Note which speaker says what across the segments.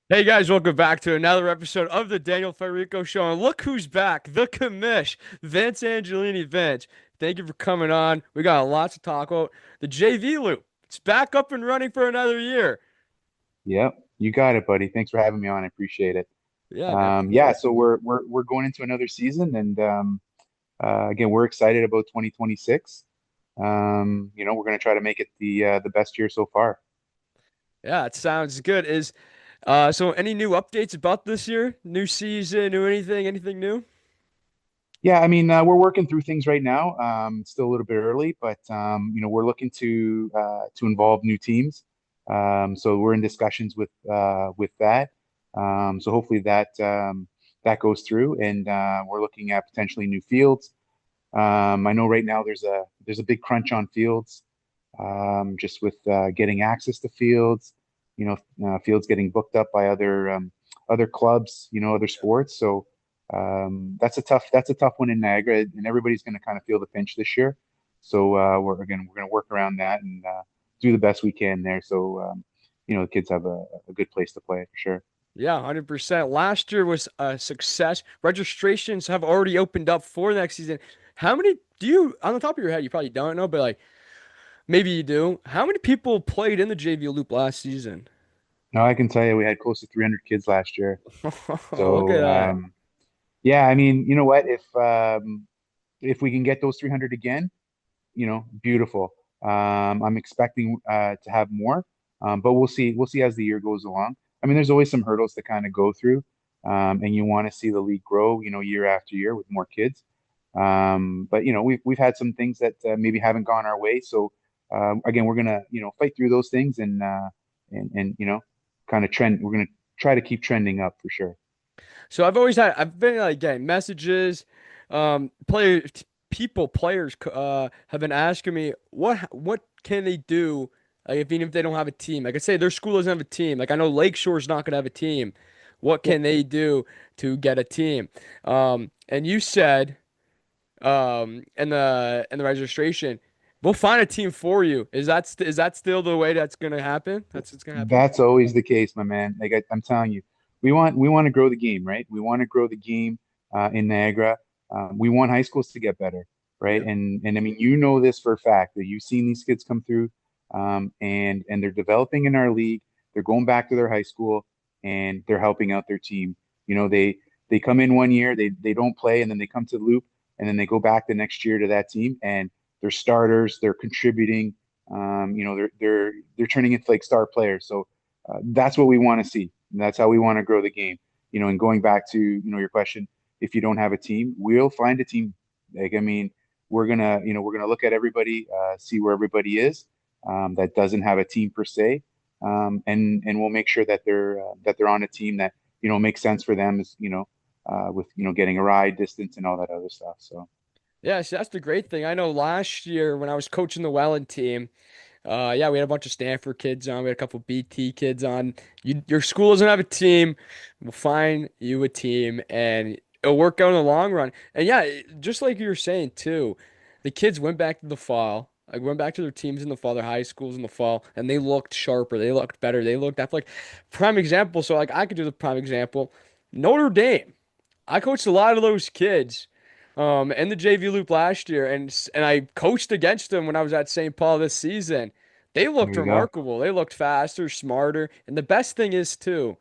Speaker 1: Hey guys, welcome back to another episode of the Federico Show. And look who's back, the commish, Vince Angelini. Vince, thank you for coming on. We got a lot to talk about. The JV loop, it's back up and running for another year.
Speaker 2: Yep, you got it, buddy. Thanks for having me on. I appreciate it.
Speaker 1: Yeah, man.
Speaker 2: Yeah, so we're going into another season, and again, we're excited about 2026. We're going to try to make it the best year so far.
Speaker 1: Yeah, it sounds good. So any new updates about this year? New season, new anything? Anything new?
Speaker 2: Yeah, I mean, we're working through things right now. It's still a little bit early, but we're looking to involve new teams. So we're in discussions with that. So hopefully that goes through, and we're looking at potentially new fields. I know right now there's a big crunch on fields, just with getting access to fields, fields getting booked up by other clubs, other sports. So that's a tough one in Niagara, and everybody's going to kind of feel the pinch this year. So we're gonna work around that and do the best we can there. So the kids have a good place to play for sure.
Speaker 1: Yeah, 100%. Last year was a success. Registrations have already opened up for next season. How many do you, on the top of your head, you probably don't know, but like maybe you do. How many people played in the JV Loop last season?
Speaker 2: Now I can tell you we had close to 300 kids last year.
Speaker 1: Look at
Speaker 2: So
Speaker 1: that.
Speaker 2: yeah, I mean, you know what? If we can get those 300 again, beautiful. I'm expecting to have more, but we'll see. We'll see as the year goes along. I mean, there's always some hurdles to kind of go through, and you want to see the league grow, year after year with more kids. But we've had some things that maybe haven't gone our way. So again, we're gonna fight through those things and kind of trend. We're gonna try to keep trending up for sure.
Speaker 1: So I've been like getting messages, players, players, have been asking me what can they do, like if, even if they don't have a team. Like I say, their school doesn't have a team. Like I know Lakeshore's not gonna have a team. What
Speaker 2: Yep.
Speaker 1: can they do to get a team? And you said, in the registration, we'll find a team for you. Is that still the way that's gonna happen? That's what's gonna happen?
Speaker 2: That's always the case, my man. Like I'm telling you, we want to grow the game, right? We want to grow the game in Niagara. We want high schools to get better, right?
Speaker 1: Yeah.
Speaker 2: And I mean, you know this for a fact that you've seen these kids come through, and they're developing in our league. They're going back to their high school and they're helping out their team. They come in one year, they don't play, and then they come to Loop, and then they go back the next year to that team, and they're starters. They're contributing. They're turning into like star players. So that's what we want to see. And that's how we want to grow the game. And going back to your question, if you don't have a team, we'll find a team. Like I mean, we're gonna look at everybody, see where everybody is that doesn't have a team per se, and we'll make sure that they're on a team that makes sense for them, as with getting a ride distance and all that other stuff. So
Speaker 1: Yeah, see, that's the great thing. I know last year when I was coaching the Welland team, yeah, we had a bunch of Stanford kids on. We had a couple BT kids on. Your school doesn't have a team. We'll find you a team, and it'll work out in the long run. And yeah, just like you were saying too, the kids went back to the fall. Like went back to their teams in the fall, their high schools in the fall, and they looked sharper. They looked better. They looked like prime example. So like I could do the prime example. Notre Dame. I coached a lot of those kids in the JV loop last year, and I coached against them when I was at St. Paul this season. They
Speaker 2: there
Speaker 1: looked
Speaker 2: you go.
Speaker 1: remarkable. They looked faster, smarter, and the best thing is too,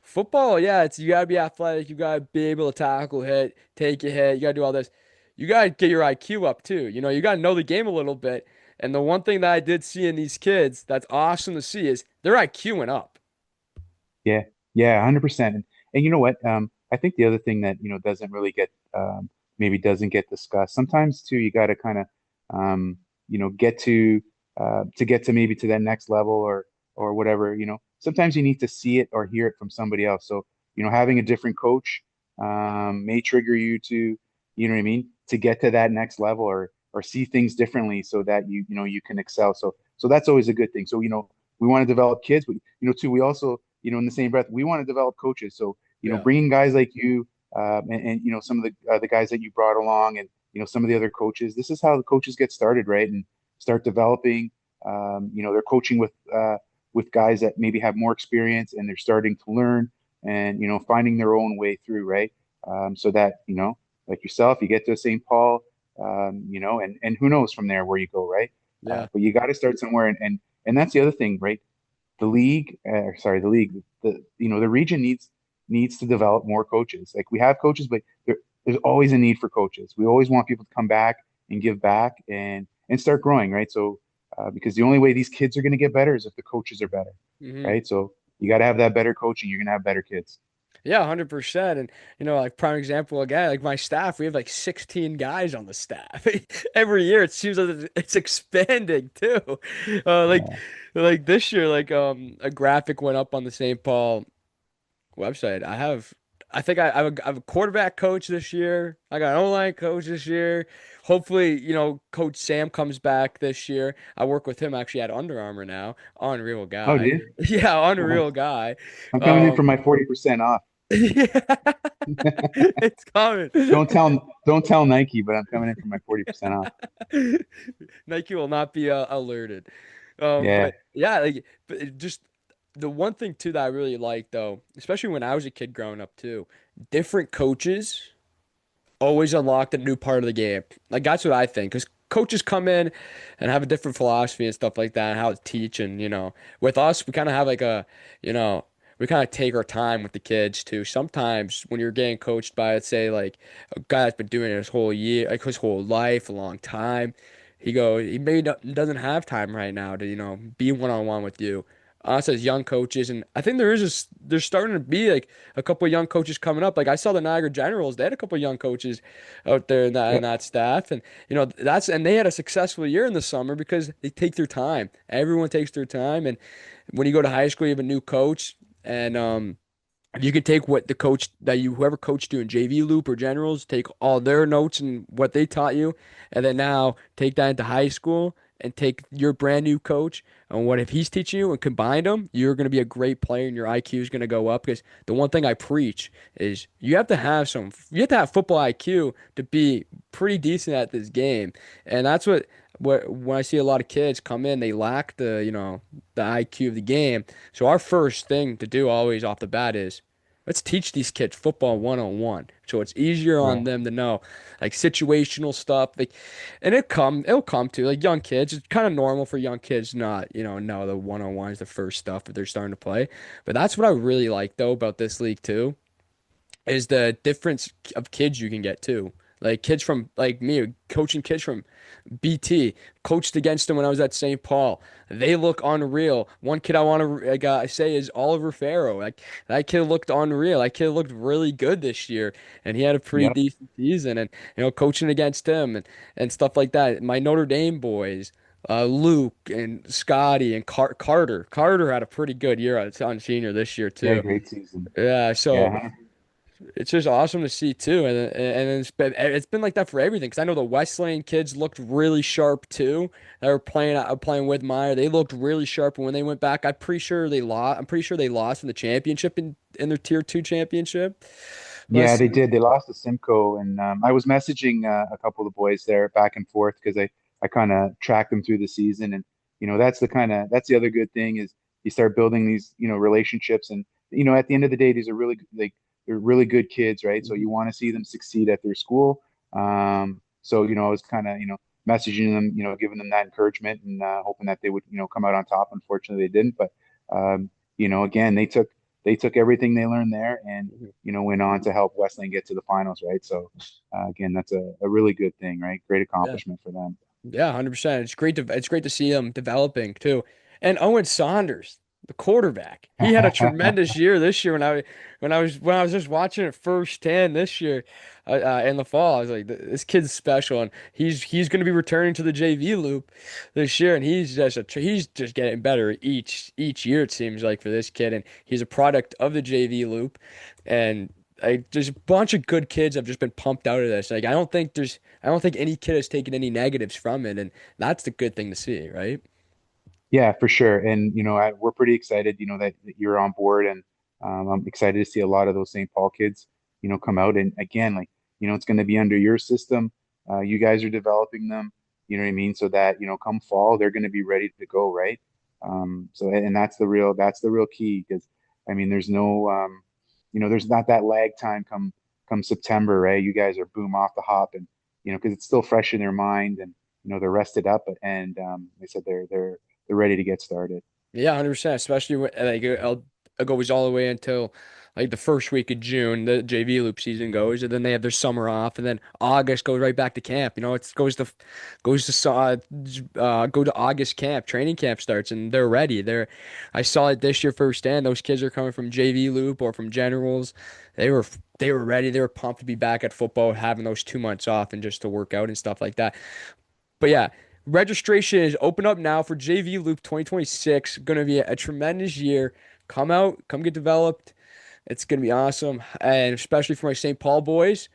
Speaker 1: football. Yeah, it's you gotta be athletic. You gotta be able to tackle, hit, take a hit. You gotta do all this. You gotta get your IQ up too. You gotta know the game a little bit. And the one thing that I did see in these kids that's awesome to see is their IQ went up.
Speaker 2: Yeah, yeah, 100%. And you know what? I think the other thing that doesn't really get maybe doesn't get discussed sometimes too. You got to kind of get to get to maybe to that next level or whatever. Sometimes you need to see it or hear it from somebody else. So having a different coach may trigger you to what I mean, to get to that next level or see things differently so that you can excel. So that's always a good thing. So we want to develop kids, but too, we also, in the same breath, we want to develop coaches. So,
Speaker 1: Yeah.
Speaker 2: bringing guys like you, and some of the guys that you brought along, and some of the other coaches. This is how the coaches get started, right? And start developing. They're coaching with with guys that maybe have more experience and they're starting to learn and finding their own way through, right? So that like yourself, you get to St. Paul, and who knows from there where you go, right?
Speaker 1: Yeah.
Speaker 2: But you got to start somewhere, and that's the other thing, right? The league, sorry, the league, the region needs to develop more coaches. Like we have coaches, but there's always a need for coaches. We always want people to come back and give back and start growing, right? So because the only way these kids are going to get better is if the coaches are better,
Speaker 1: Hmm.
Speaker 2: right? So you got to have that better coaching. You're going to have better kids.
Speaker 1: Yeah, 100%. And like prime example again, like my staff, we have like 16 guys on the staff. Every year it seems like it's expanding too. Uh like
Speaker 2: Yeah.
Speaker 1: like this year, like a graphic went up on the St. Paul website. I think I have a quarterback coach this year. I got an O-line coach this year. Hopefully, Coach Sam comes back this year. I work with him actually at Under Armour now. Unreal
Speaker 2: Oh,
Speaker 1: guy.
Speaker 2: dude,
Speaker 1: Yeah, unreal guy.
Speaker 2: I'm coming in for
Speaker 1: Um,
Speaker 2: my 40% off.
Speaker 1: yeah, it's coming.
Speaker 2: Don't tell Nike, but I'm coming in for my 40% off.
Speaker 1: Nike will not be alerted.
Speaker 2: Yeah.
Speaker 1: But yeah, like, just the one thing too that I really like though, especially when I was a kid growing up too, different coaches always unlocked a new part of the game. Like that's what I think, because coaches come in and have a different philosophy and stuff like that, and how to teach. And with us, we kind of have like you know, we kind of take our time with the kids too. Sometimes when you're getting coached by, let's say, like a guy that's been doing it his whole year, like his whole life, a long time, he maybe doesn't have time right now to be one on one with you. Us as young coaches, and I think there's starting to be like a couple of young coaches coming up. Like I saw the Niagara Generals, they had a couple of young coaches out there in that
Speaker 2: Yep.
Speaker 1: staff, and and they had a successful year in the summer because they take their time. Everyone takes their time, and when you go to high school, you have a new coach, and if you could take what the coach that you whoever coached you in JV loop or generals, take all their notes and what they taught you, and then now take that into high school and take your brand new coach and what if he's teaching you and combine them, you're going to be a great player and your IQ is going to go up. Because the one thing I preach is you have to have football IQ to be pretty decent at this game, and that's what when I see a lot of kids come in, they lack the IQ of the game. So our first thing to do always off the bat is let's teach these kids football 101. So it's easier on
Speaker 2: Right.
Speaker 1: them to know like situational stuff. Like, and it'll come to like young kids. It's kind of normal for young kids not, know the 101 is the first stuff that they're starting to play. But that's what I really like though about this league too, is the difference of kids you can get too. Like kids from like me, coaching kids from BT, coached against them when I was at St. Paul. They look unreal. One kid I want to say is Oliver Farrow. Like that kid looked unreal. That kid looked really good this year, and he had a pretty
Speaker 2: Yep.
Speaker 1: decent season. And coaching against him and stuff like that. My Notre Dame boys, Luke and Scotty and Carter. Carter had a pretty good year on senior this year
Speaker 2: Yeah.
Speaker 1: too.
Speaker 2: Great season.
Speaker 1: Yeah, so
Speaker 2: Yeah.
Speaker 1: it's just awesome to see too, and it's been like that for everything. Because I know the West Lane kids looked really sharp too. That were playing with Meyer. They looked really sharp, and when they went back, I'm pretty sure they lost. I'm pretty sure they lost in the championship in their Tier 2 championship.
Speaker 2: Yeah,
Speaker 1: Let's
Speaker 2: they did. They lost to Simcoe, and I was messaging a couple of the boys there back and forth because I kind of tracked them through the season, and that's the other good thing is you start building these relationships, and at the end of the day, these are really like they're really good kids, right? So you want to see them succeed at their school. So I was kind of messaging them, giving them that encouragement and hoping that they would come out on top. Unfortunately, they didn't, but again, they took everything they learned there and
Speaker 1: Mhm.
Speaker 2: went on to help Wesleyan get to the finals, right? So again, that's a really good thing, right? Great
Speaker 1: Yeah.
Speaker 2: accomplishment for them.
Speaker 1: Yeah, 100%. It's great to see him developing too. And Owen Saunders, the quarterback, he had a tremendous year this year when I was just watching it firsthand this year in the fall. I was like, this kid's special, and he's going to be returning to the JV loop this year, and he's just getting better each year it seems like for this kid, and he's a product of the JV loop, and there's a bunch of good kids have just been pumped out of this. Like I don't think any kid has taken any negatives from it, and that's the good thing to see, right?
Speaker 2: Yeah, for sure. And we're pretty excited, that you're on board, and I'm excited to see a lot of those St. Paul kids, come out. And again, like it's going to be under your system. You guys are developing them, you know what I mean, so that come fall they're going to be ready to go, right? So and that's the real key because I mean there's no there's not that lag time come September, right? You guys are boom off the hop and because it's still fresh in their mind and they're rested up and they said they're ready to get started.
Speaker 1: Yeah, 100%. Especially when like it goes all the way until like the first week of June, the JV loop season goes, and then they have their summer off, and then August goes right back to camp. It go to August camp, training camp starts, and they're ready. I saw it this year firsthand. Those kids are coming from JV loop or from generals. They were ready. They were pumped to be back at football, having those 2 months off and just to work out and stuff like that. But yeah, registration is open up now for JV Loop 2026. Going to be a tremendous year. Come out, come get developed. It's going to be awesome. And especially for my St. Paul boys,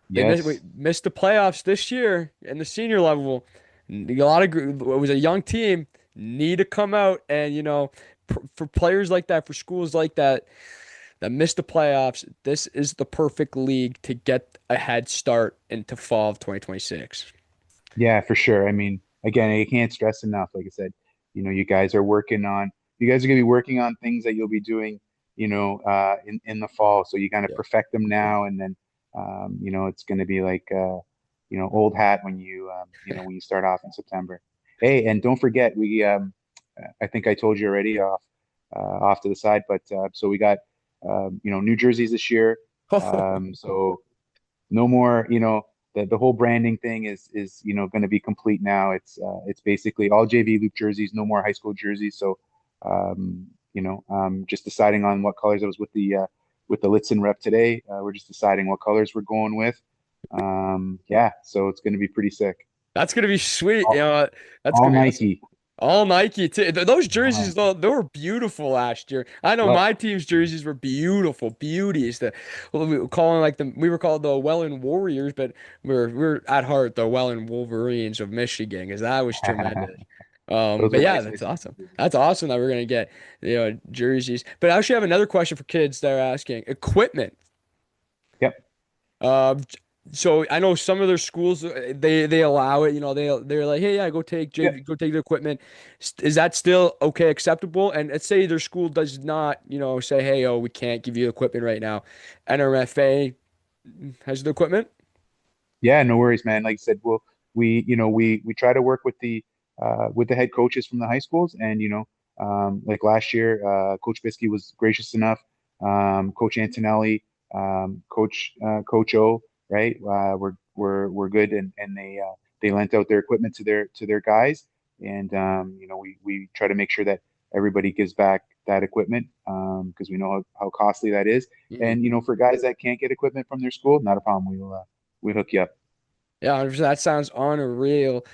Speaker 1: we
Speaker 2: Yes.
Speaker 1: missed the playoffs this year in the senior level. A lot of it was a young team need to come out and for players like that, for schools like that missed the playoffs, this is the perfect league to get a head start into fall of 2026.
Speaker 2: Yeah, for sure. I mean, again, I can't stress enough. Like I said, you guys are going to be working on things that you'll be doing, in the fall. So you kind of
Speaker 1: Yeah.
Speaker 2: perfect them now, and then, it's going to be like, old hat when you start off in September. Hey, and don't forget, I think I told you already off to the side, but so we got, new jerseys this year. So no more, the whole branding thing is going to be complete now. It's basically all JV Loop jerseys, no more high school jerseys. So just deciding on what colors. I was with the Litzen rep today. We're just deciding what colors we're going with. Yeah, so it's going to be pretty sick.
Speaker 1: That's gonna be sweet.
Speaker 2: All,
Speaker 1: That's
Speaker 2: all
Speaker 1: gonna be awesome.
Speaker 2: Nike.
Speaker 1: All Nike too. Those
Speaker 2: All
Speaker 1: jerseys
Speaker 2: Nike.
Speaker 1: though, they were beautiful last year. I know
Speaker 2: Yep.
Speaker 1: my team's jerseys were beautiful, beauties. We were calling we were called the Welland Warriors, but we're at heart the Welland Wolverines of Michigan because that was tremendous.
Speaker 2: Those
Speaker 1: But
Speaker 2: are
Speaker 1: yeah,
Speaker 2: nice high
Speaker 1: that's
Speaker 2: school
Speaker 1: awesome.
Speaker 2: jerseys.
Speaker 1: That's awesome that we're gonna get jerseys. But I actually have another question for kids that are asking equipment.
Speaker 2: Yep.
Speaker 1: Um, so I know some of their schools they allow it. They're like, hey, yeah, go take
Speaker 2: Yep.
Speaker 1: JV, go take the equipment. Is that still okay, acceptable? And let's say their school does not, say, hey, oh, we can't give you equipment right now. NRFA has the equipment.
Speaker 2: Yeah, no worries, man. Like I said, we try to work with the head coaches from the high schools, and like last year, Coach Biskey was gracious enough. Coach Antonelli, Coach O, right? We're good, and they lent out their equipment to their guys, and we try to make sure that everybody gives back that equipment because we know how costly that is.
Speaker 1: Mhm.
Speaker 2: And for guys that can't get equipment from their school, not a problem. We'll hook you up.
Speaker 1: Yeah, 100%. That sounds unreal.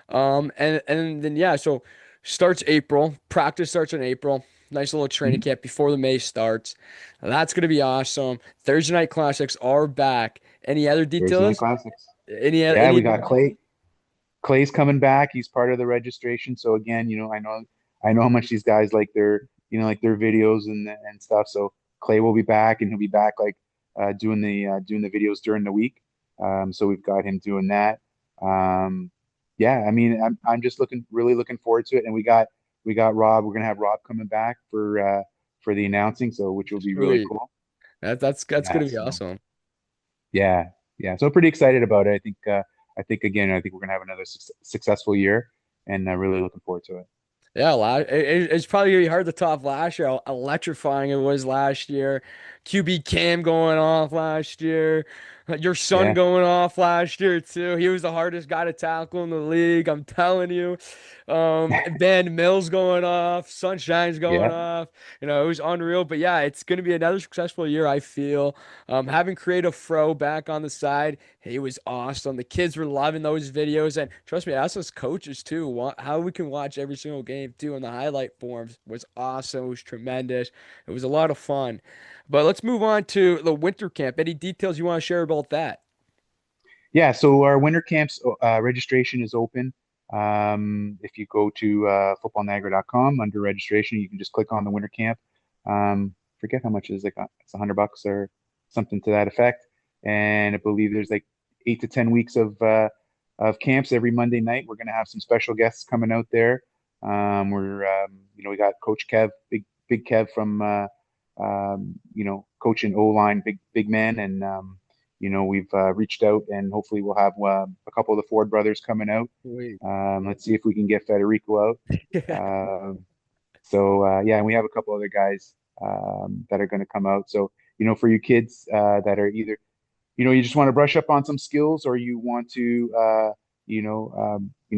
Speaker 1: And then yeah, so starts April. Practice starts in April. Nice little training
Speaker 2: Mhm.
Speaker 1: camp before the May starts. That's gonna be awesome. Thursday night classics are back. Any other
Speaker 2: Thursday Night
Speaker 1: details?
Speaker 2: Classics.
Speaker 1: Any
Speaker 2: Yeah, we
Speaker 1: other
Speaker 2: got Clay. Clay's coming back. He's part of the registration. So again, I know how much these guys like their videos and stuff. So Clay will be back, and he'll be back like doing the videos during the week. So we've got him doing that. Um, yeah, I mean, I'm just really looking forward to it. And we got Rob. We're gonna have Rob coming back for the announcing, so which will be really
Speaker 1: sweet?
Speaker 2: cool.
Speaker 1: That's
Speaker 2: Yeah.
Speaker 1: gonna be
Speaker 2: So
Speaker 1: awesome.
Speaker 2: yeah, yeah. So pretty excited about it. I think again, I think we're gonna have another successful year, and really looking forward to it.
Speaker 1: Yeah, it's probably gonna be hard to top last year. How electrifying it was last year. QB Cam going off last year. Your son
Speaker 2: Yeah,
Speaker 1: going off last year too. He was the hardest guy to tackle in the league. I'm telling you. Van Mills going off. Sunshine's going
Speaker 2: yeah,
Speaker 1: off. It was unreal. But yeah, it's gonna be another successful year. I feel. Having Creative Fro back on the side. He was awesome. The kids were loving those videos, and trust me, us as coaches too. How we can watch every single game too in the highlight forms was awesome. It was tremendous. It was a lot of fun. But let's move on to the winter camp. Any details you want to share about that?
Speaker 2: yeah. So our winter camps registration is open. If you go to footballniagara.com under registration, you can just click on the winter camp. Forget how much it is, like it's $100 or something to that effect. And I believe there's like 8 to 10 weeks of camps every Monday night. We're gonna have some special guests coming out there. We got Coach Kev, big Kev from coaching O-line, big man, and we've reached out, and hopefully we'll have a couple of the Ford brothers coming out.
Speaker 1: Sweet.
Speaker 2: Let's see if we can get Federico out.
Speaker 1: Yeah.
Speaker 2: Yeah, and we have a couple other guys that are going to come out. So for you kids that are either you just want to brush up on some skills, or you want to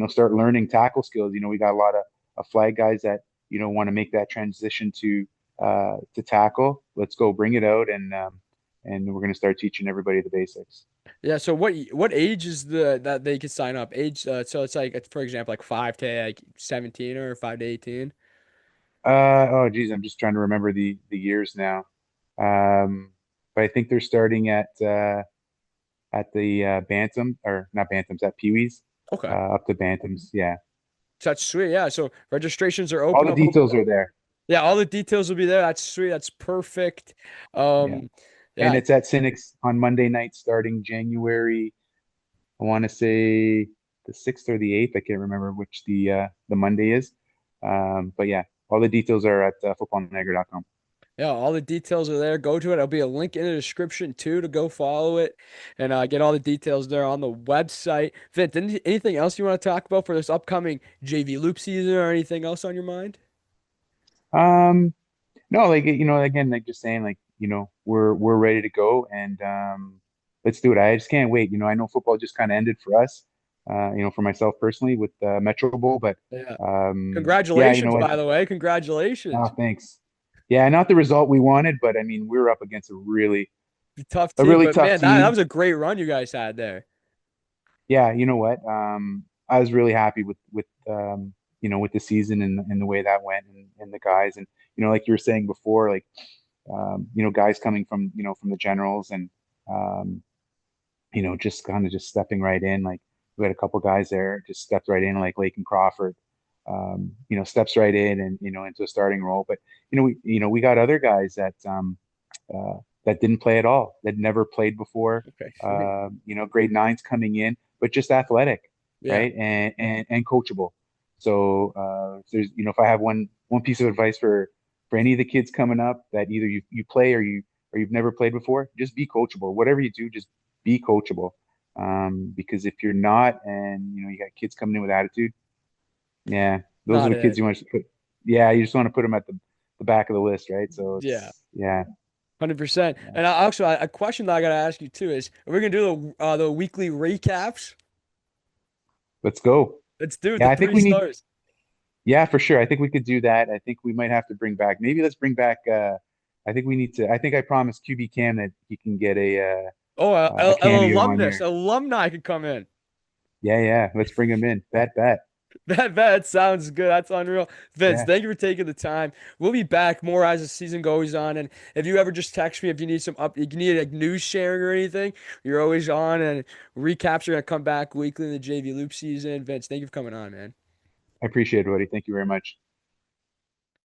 Speaker 2: start learning tackle skills. We got a lot of flag guys that want to make that transition to tackle. Let's go, bring it out, and we're going to start teaching everybody the basics.
Speaker 1: Yeah, so what age is the that they can sign up? Age so it's like for example like 5 to like 17 or 5 to 18.
Speaker 2: Oh geez, I'm just trying to remember the years now. But I think they're starting at the bantam, or not bantams, at peewees,
Speaker 1: Okay.
Speaker 2: up to bantams. Yeah,
Speaker 1: So that's sweet. Yeah, so registrations are
Speaker 2: all
Speaker 1: open
Speaker 2: the
Speaker 1: up.
Speaker 2: details are there.
Speaker 1: Yeah, all the details will be there. That's sweet. That's perfect.
Speaker 2: Yeah,
Speaker 1: Um
Speaker 2: and
Speaker 1: yeah,
Speaker 2: it's at Cynics on Monday night starting January. I want to say the 6th or the 8th. I can't remember which the Monday is. But yeah, all the details are at footballniagara.com.
Speaker 1: yeah, all the details are there. Go to it. There'll be a link in the description too to go follow it and get all the details there on the website. Vince, anything else you want to talk about for this upcoming JV Loop season or anything else on your mind?
Speaker 2: Um, no, like again, like just saying, like we're ready to go, and let's do it. I just can't wait. I know football just kind of ended for us, for myself personally with Metro Bowl, but
Speaker 1: Yeah.
Speaker 2: yeah,
Speaker 1: Congratulations,
Speaker 2: what?
Speaker 1: by the way. Congratulations.
Speaker 2: Thanks. Yeah, not the result we wanted, but I mean, we were up against
Speaker 1: Tough
Speaker 2: a
Speaker 1: team,
Speaker 2: really
Speaker 1: but
Speaker 2: tough
Speaker 1: man, that
Speaker 2: team.
Speaker 1: was a great run you guys had there.
Speaker 2: Yeah, you know what? I was really happy with the season and the way that went, and the guys, and like you were saying before, like guys coming from the generals, and um, just kind of just stepping right in. Like we had a couple guys there just stepped right in, like Lake and Crawford, steps right in and into a starting role. But we got other guys that didn't play at all, that never played before.
Speaker 1: Okay, sweet.
Speaker 2: Grade nines coming in, but just athletic,
Speaker 1: Yeah,
Speaker 2: right? And coachable. So if there's if I have one piece of advice for any of the kids coming up that either you play or you've never played before, just be coachable. Whatever you do, just be coachable. Because if you're not, and you got kids coming in with attitude, yeah, those are
Speaker 1: not
Speaker 2: the kids
Speaker 1: it.
Speaker 2: you want to put. Yeah, you just want to put them at the back of the list, right? So
Speaker 1: Yeah,
Speaker 2: it's yeah,
Speaker 1: 100%.
Speaker 2: yeah.
Speaker 1: And a question that I gotta ask you too is, are we gonna do the weekly recaps?
Speaker 2: Let's go.
Speaker 1: Let's do it. The
Speaker 2: Yeah, I think
Speaker 1: three
Speaker 2: we need.
Speaker 1: stars.
Speaker 2: Yeah, for sure. I think we could do that. I think we might have to bring back. Maybe let's bring back. I think we need to. I think I promised QB Cam that he can get
Speaker 1: Oh,
Speaker 2: a
Speaker 1: an
Speaker 2: cameo on
Speaker 1: alumnus,
Speaker 2: there.
Speaker 1: alumni could come in.
Speaker 2: Yeah, yeah. Let's bring him in. Bet.
Speaker 1: That sounds good. That's unreal. Vince,
Speaker 2: Yeah,
Speaker 1: thank you for taking the time. We'll be back more as the season goes on. And if you ever just text me if you need if you need like news sharing or anything, you're always on. And recaps are gonna come back weekly in the JV Loop season. Vince, thank you for coming on, man.
Speaker 2: I appreciate it, buddy. Thank you very much.